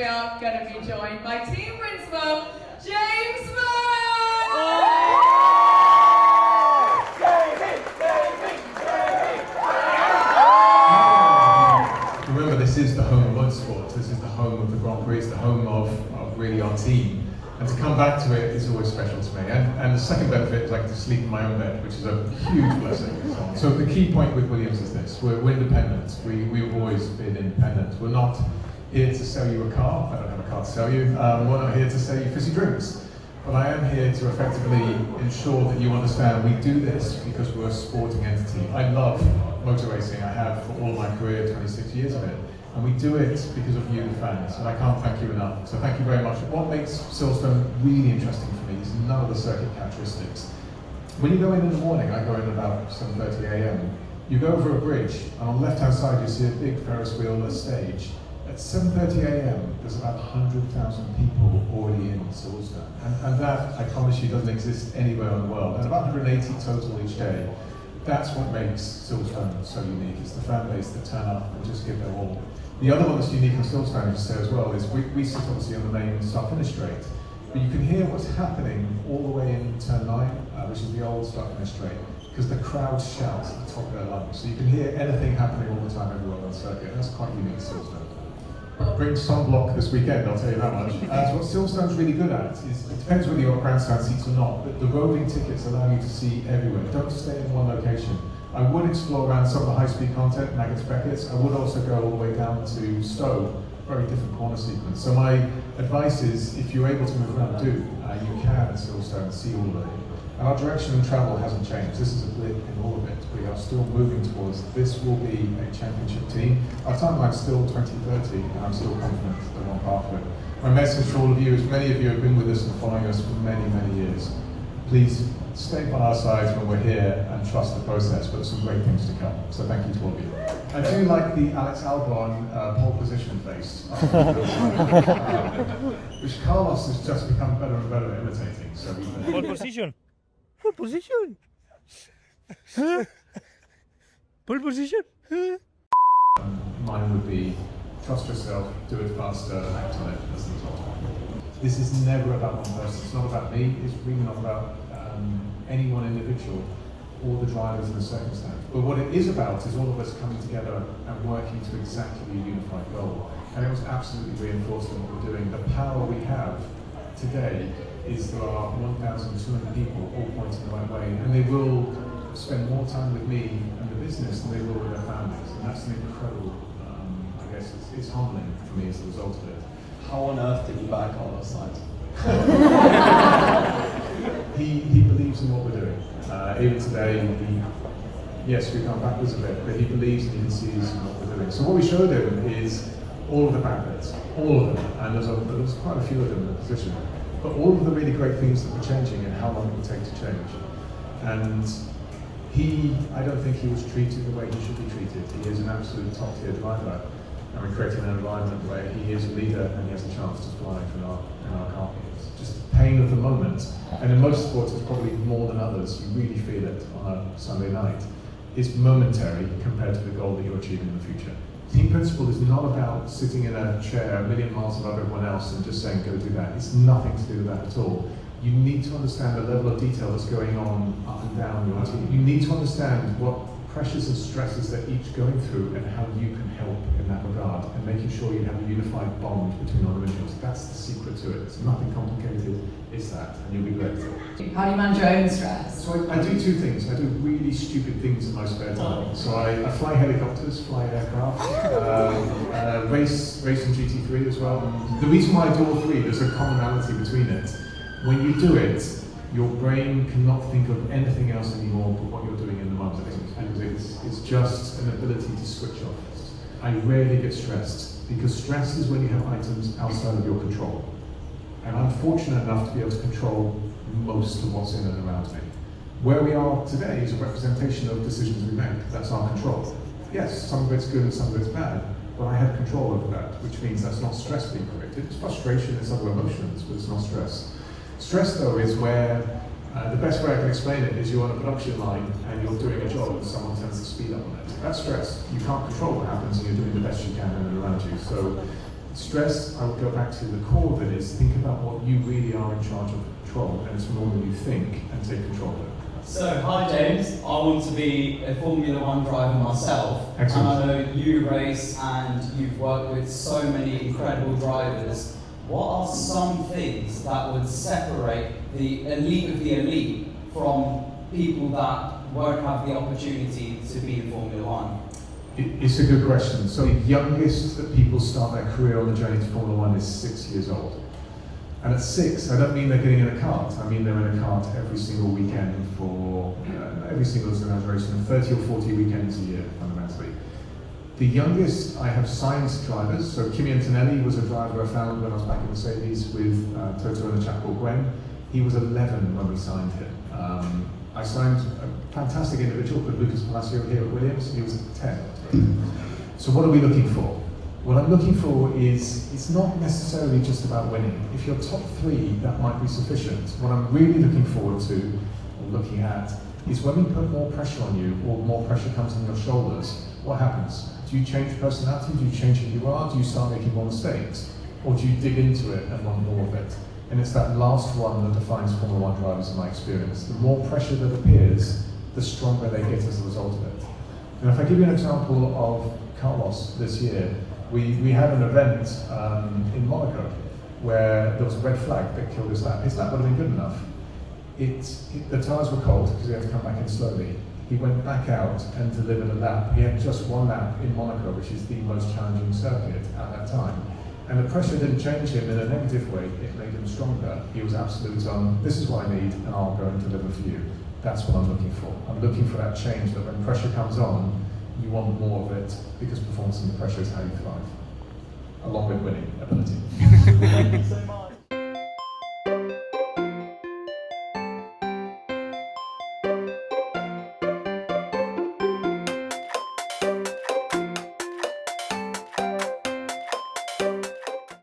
we are going to be joined by Team Principal James Vowles! Remember, this is the home of motorsport. This is the home of the Grand Prix. It's the home of really our team. And to come back to it is always special to me. And the second benefit is I get to sleep in my own bed, which is a huge blessing. So the key point with Williams is this: we're independent. We've always been independent. We're not here to sell you a car. I don't have a car to sell you. We're not here to sell you fizzy drinks. But I am here to effectively ensure that you understand we do this because we're a sporting entity. I love motor racing. I have for all my career, 26 years of it. And we do it because of you, the fans, and I can't thank you enough. So thank you very much. What makes Silverstone really interesting for me is none of the circuit characteristics. When you go in the morning, I go in about 7:30 a.m. You go over a bridge, and on the left-hand side you see a big Ferris wheel stage. At 7:30 a.m. there's about 100,000 people already in Silverstone. And that, I promise you, doesn't exist anywhere in the world. And about 180 total each day. That's what makes Silverstone so unique. It's the fan base that turn up and just give their all. The other one that's unique on Silverstone, I should say as well, is we sit obviously on the main start-finish straight, but you can hear what's happening all the way in turn 9, which is the old start-finish straight, because the crowd shouts at the top of their lungs. So you can hear anything happening all the time everywhere on the circuit. That's quite unique to Silverstone. Bring sunblock this weekend, I'll tell you that much. So what Silverstone's really good at is, it depends whether you're grandstand seats or not, but the roving tickets allow you to see everywhere. Don't stay in one location. I would explore around some of the high-speed content, Maggots Beckett's. I would also go all the way down to Stowe, very different corner sequence. So my advice is, if you're able to move around, do. You can at Silverstone see all of it. And our direction and travel hasn't changed. This is a blip in all of it. We are still moving towards, this will be a championship team. Our timeline's still 2030, and I'm still confident that we're on path for it. My message to all of you is, many of you have been with us and following us for many, many years. Please stay by our sides when we're here and trust the process, but some great things to come. So thank you to all of you. I do like the Alex Albon pole position face, which Carlos has just become better and better at imitating. So pole position. Pole position. Huh? Pole position. Huh? Mine would be, trust yourself, do it faster, act on it. That's the top. This is never about one person. It's not about me. It's really not about any one individual or the drivers and the circumstance. But what it is about is all of us coming together and working to exactly a unified goal. And it was absolutely reinforced in what we're doing. The power we have today is there are 1,200 people all pointing the right way, and they will spend more time with me and the business than they will with their families. And that's an incredible, I guess it's humbling for me as a result of it. How on earth did you buy Carlos Sainz? He believes in what we're doing. Even today, yes, we've gone backwards a bit, but he believes and he sees what we're doing. So what we showed him is all of the back bits, all of them, and there's quite a few of them in the position, but all of the really great things that we're changing and how long it will take to change. And I don't think he was treated the way he should be treated. He is an absolute top-tier driver, and we're creating an environment where he is a leader and he has a chance to fly in our car. It's just the pain of the moment, and in most sports it's probably more than others. You really feel it on a Sunday night. It's momentary compared to the goal that you're achieving in the future. Team Principal is not about sitting in a chair a million miles above everyone else and just saying, go do that. It's nothing to do with that at all. You need to understand the level of detail that's going on up and down your team. You need to understand what pressures and stresses they're each going through and how you can help in that regard, and making sure you have a unified bond between all individuals. That's the secret to it. It's nothing complicated, it's that, and you'll be great. How do you manage your own stress? So I do two things. I do really stupid things in my spare time. So I fly helicopters, fly aircraft, race in GT3 as well. The reason why I do all three, there's a commonality between it. When you do it, your brain cannot think of anything else anymore but what you're doing in the moment. And it's just an ability to switch off. I rarely get stressed, because stress is when you have items outside of your control. And I'm fortunate enough to be able to control most of what's in and around me. Where we are today is a representation of decisions we make. That's our control. Yes, some of it's good and some of it's bad, but I have control over that, which means that's not stress being created. It's frustration, it's other emotions, but it's not stress. Stress, though, is where, the best way I can explain it is you're on a production line and you're doing a job and someone turns the speed up on it. That's stress. You can't control what happens and you're doing the best you can in and around you. So Stress, I would go back to the core of it is think about what you really are in charge of control, and it's more than you think, and take control of it. So, hi James, I want to be a Formula One driver myself. Excellent. And I know you race and you've worked with so many incredible drivers. What are some things that would separate the elite of the elite from people that won't have the opportunity to be in Formula One? It's a good question. So the youngest that people start their career on the journey to Formula One is 6 years old. And at 6, I don't mean they're getting in a kart. I mean they're in a kart every single weekend for every single exaggeration, 30 or 40 weekends a year, fundamentally. The youngest, I have Sainz drivers. So Kimi Antonelli was a driver I found when I was back in Mercedes with Toto and a chap called Gwen. He was 11 when we signed him. I signed a fantastic individual called Lucas Palacio here at Williams. He was 10. So what are we looking for? What I'm looking for is, it's not necessarily just about winning. If you're top 3, that might be sufficient. What I'm really looking forward to, or looking at, is when we put more pressure on you, or more pressure comes on your shoulders, what happens? Do you change personality? Do you change who you are? Do you start making more mistakes? Or do you dig into it and want more of it? And it's that last one that defines Formula One drivers in my experience. The more pressure that appears, the stronger they get as a result of it. And if I give you an example of Carlos this year, we had an event in Monaco where there was a red flag that killed his lap. His lap would have been good enough. The tyres were cold because he had to come back in slowly. He went back out and delivered a lap. He had just one lap in Monaco, which is the most challenging circuit at that time. And the pressure didn't change him in a negative way, it made him stronger. He was absolute on, this is what I need and I'll go and deliver for you. That's what I'm looking for. I'm looking for that change, that when pressure comes on, you want more of it, because performance under pressure is how you thrive, along with winning ability. Thank you so much.